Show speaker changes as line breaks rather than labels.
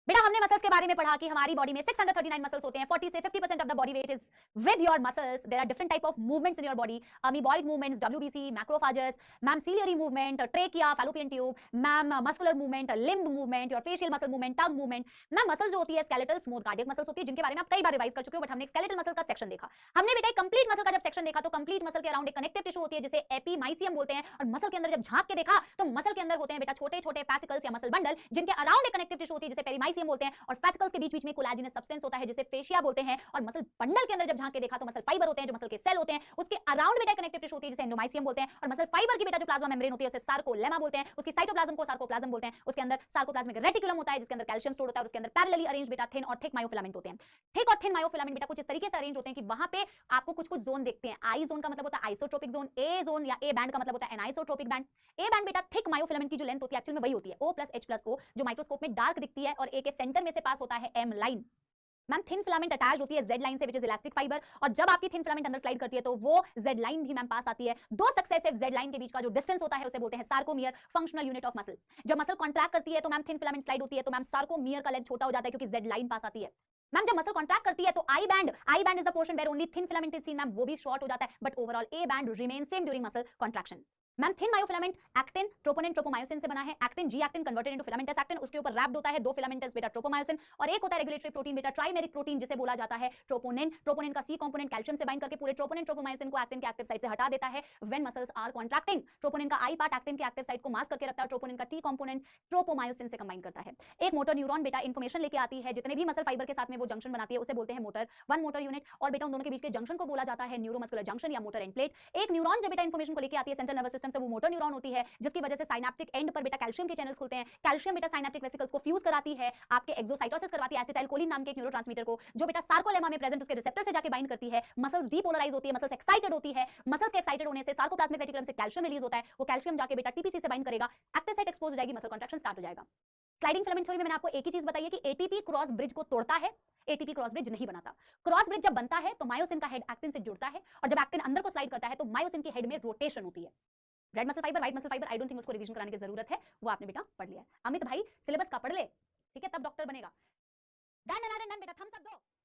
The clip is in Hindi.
बेटा हमने मसल्स के बारे में पढ़ा कि हमारी बॉडी में 639 मसल्स होते हैं। 40 से 50% of the body weight is with your muscles. There are different type of movements in your body, amoeboid movements, WBC, macrophages, ma'am ciliary movement, trachea, Fallopian tube, ma'am muscular movement, limb movement, your facial muscle movement, tongue movement. Ma'am muscles जो होती है स्केलेटल, स्मूथ, कार्डियक मसल्स होती है, जिनके बारे में आप कई बार रिवाइज कर चुके हो, बट हमने स्केलेटल मसल का सेक्शन देखा। हमने बेटा कंप्लीट मसल का जब सेक्शन देखा तो कंप्लीट मसल के अराउंड एक कनेक्टिव टिश्यू होती है जिसे एपीमाइसियम बोलते हैं, और मसल के अंदर जब झांक के देखा तो मसल के अंदर होते हैं बेटा छोटे छोटे फैसिकल्स या मसल बंडल, जिनके अराउंड एक कनेक्टिव टिश्यू होती है जिसे पेरीमाइसियम बोलते हैं, और फैसिकल्स के बीच बीच में कोलैजिनस सब्सटेंस होता है जिसे फेशिया बोलते हैं, और मसल बंडल के अंदर जब झांक के देखा तो मसल फाइबर होते हैं जो मसल के सेल होते हैं, उसके अराउंड बेटा कनेक्टिव टिश्यू होती है जिसे एंडोमाइसियम बोलते हैं, और मसल फाइबर की बेटा जो प्लाज्मा मेम्ब्रेन होती है उसे सार्कोलेमा बोलते हैं, उसकी साइटोप्लाज्म को सार्कोप्लाज्म बोलते हैं, उसके अंदर सार्कोप्लाज्मिक रेटिकुलम होता है जिसके अंदर कैल्शियम स्टोर होता है, और उसके अंदर पैरेलली अरेंज बेटा थिन और थिक मायोफिलामेंट होते हैं। थिक और थिन मायोफिलामेंट बेटा कुछ इस तरीके से अरेंज होते हैं कि वहां पे आपको कुछ कुछ जोन देखते हैं। आई जोन का मतलब होता है आइसोट्रोपिक जोन, ए जोन या ए बैंड का मतलब होता है एनाइसोट्रोपिक बैंड। ए बैंड बेटा थिक मायोफिलामेंट की जो लेंथ होती है एक्चुअल में वही होती है O+H+O, जो माइक्रोस्कोप में डार्क दिखती है, और ए के सेंटर में से पास होता है M line. Ma'am thin filament attach होती है जेड लाइन से, विच इज इलास्टिक फाइबर, और जब आपकी थिन फिलामेंट अंदर स्लाइड करती है तो वो जेड लाइन भी मैम पास आती है। दो सक्सेसिव जेड लाइन के बीच का जो डिस्टेंस होता है उसे बोलते हैं sarcomere, functional unit of muscle. जब मसल कॉन्ट्रैक्ट करती है तो मैम थिन फिलामेंट स्लाइड होती है, तो मैम सार्कोमियर का लेंथ छोटा हो जाता है क्योंकि जेड लाइन पास आती है। मैम जब मसल कॉन्ट्रैक्ट करती है तो I band is the portion where only thin filament is seen, ma'am वो भी शॉर्ट हो जाता है, but overall A band remain same during muscle contraction. Ma'am thin myofilament actin, troponin, tropomyosin से बना है। Actin G actin converted into filamentous actin, उसके ऊपर रैप्ड होता है दो फिलामेंटस बेटा ट्रोपोमायोसिन, और एक होता है रेगुलेटरी प्रोटीन बेटा ट्राइमेरिक प्रोटीन जिसे बोला जाता है ट्रोपोनिन। ट्रोपोनिन का सी कंपोनेंट कैल्शियम से बाइंड करके पूरे ट्रोपोनिन ट्रोपोमायोसिन को एक्टिन के एक्टिव साइट से हटा देता है when muscles are contracting. Troponin का आई पार्ट एक्टिन के एक्टिव साइट को मास्क करके रखता है, ट्रोपोनिन का टी कंपोनेंट ट्रोपोमायोसिन से कंबाइन करता है। एक मोटर न्यूरॉन बेटा इंफॉर्मेशन लेके आती है, जितने भी मसल फाइबर के साथ में वो जंक्शन बनाती है उसे बोलते हैं मोटर, वन मोटर यूनिट, और बेटा उन दोनों के बीच के जंक्शन को बोला जाता है न्यूरोमस्कुलर जंक्शन या मोटर एंड प्लेट। एक न्यूरॉन जब बेटा इंफॉर्मेशन को लेके आती है सेंट्रल नर्वस सिस्टम से, वो मोटर न्यूरॉन होती है, जिसकी वजह से साइनेप्टिक एंड पर बेटा कैल्शियम के चैनल्स खुलते हैं। कैल्शियम बेटा साइनेप्टिक वेसिकल्स को फ्यूज कराती है, आपके एक्सोसाइटोसिस करवाती है एसिटाइलकोलिन नाम के एक न्यूरोट्रांसमीटर को, जो बेटा सार्कोलेमा में प्रेजेंट उसके रिसेप्टर से जाके बाइंड करती है। मसल्स डीपोलराइज होती है, मसल्स एक्साइटेड होती है, मसल्स के एक्साइटेड होने से सार्कोप्लाज्मिक रेटिकुलम से कैल्शियम रिलीज होता है, वो कैल्शियम जाके बेटा टीपीसी से बाइंड करेगा, एक्टिव साइट एक्सपोज हो जाएगी, मसल कॉन्ट्रैक्शन स्टार्ट हो जाएगा। स्लाइडिंग फिलामेंट थ्योरी में मैंने आपको एक ही चीज बताई है कि एटीपी क्रॉस ब्रिज को तोड़ता है, एटीपी क्रॉस ब्रिज नहीं बनाता। क्रॉस ब्रिज जब बनता है तो मायोसिन का हेड एक्टिन से जुड़ता है, और जब एक्टिन अंदर को स्लाइड करता है तो मायोसिन की हेड में रोटेशन होती है। Red muscle fibre, white muscle fibre, I don't think उसको रिवीजन कराने की जरूरत है, वो आपने बेटा पढ़ लिया है। अमित भाई सिलेबस का पढ़ ले, ठीक है, तब डॉक्टर बनेगा। डन डन डन बेटा, थम्स अप दो।